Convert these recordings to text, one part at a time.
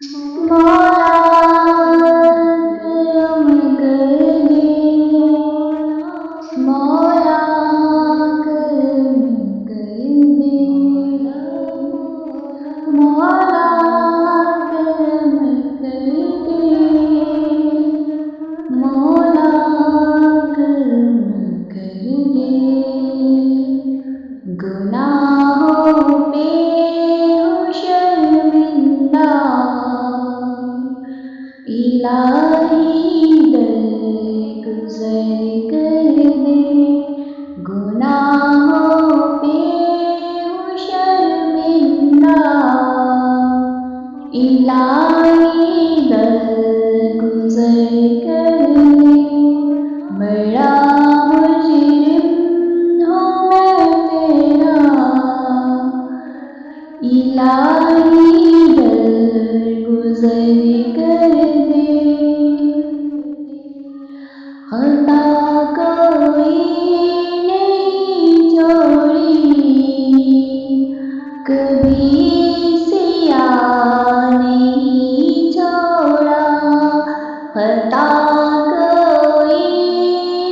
مولا کرم کر دے، مولا کرم کر دے، مولا کرم کر دے، مولا کرم کر دے، گناہوں پہ ہوں شرمندہ، الہی درگزر کر دے، گناہوں پہ ہوں شرمندہ، الہی درگزر کر دے، بڑا مجرم ہوں میں تیرا، الہی درگزر کر دے، خطا کوئی نہیں چھوڑی، کبھی سیاہ نہیں چھوڑا، خطا کوئی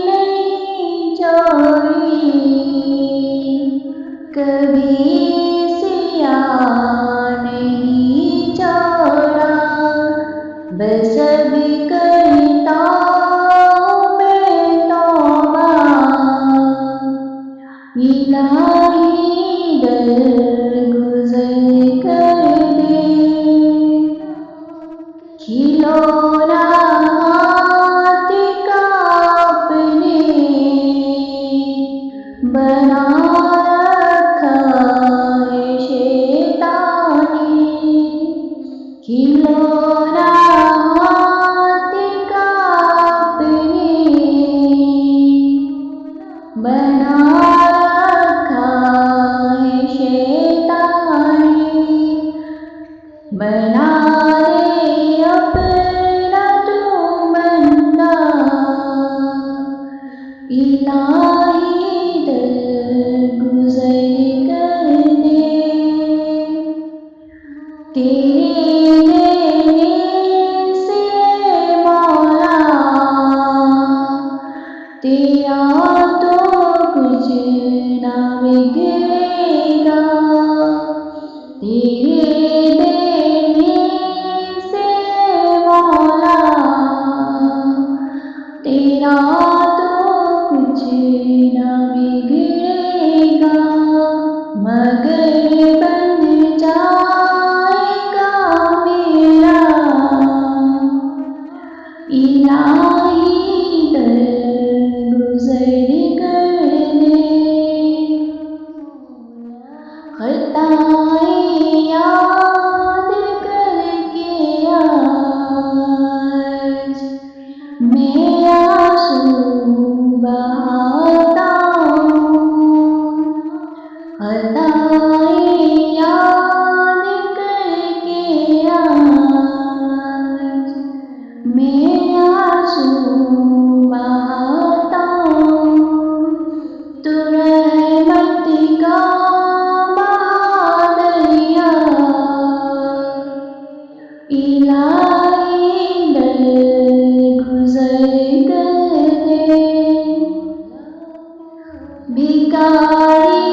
نہیں چھوڑی، کبھی سیاہ نہیں چھوڑا، بس اب کرتا ہوں میں توبہ، الہی درگزر کر دے، کھلونا ہاتھ کا اپنے بنا رکھا ہے شیطان نے، کھلونا ہاتھ کا اپنے بنا رکھا ہے شیطان نے، بنا لے اپنا تو بندہ، الہی درگزر کر دے، تیرے دینے سے مولا تیرا تو کچھ نہ بگڑے گا، تیرے دینے سے مولا تیرا تو کچھ نہ بگڑے گا، مگر بن جائے گا میرا، الہی درگزر کر دے، خطائیں یاد کر کے آج میں آنسو بہاتا ہوں، خطائیں یاد کر کے آج میں آنسو بہاتا ہوں، تو رحمت کا بہادریا، الہی درگزر کر دے، بھکاری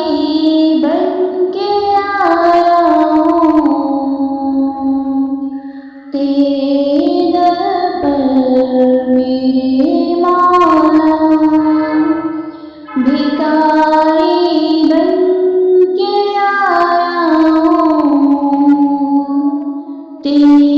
بن کے آیا ہوں تیرے در پر میرے مولا، بھکاری بن کے آیا ہوں تیرے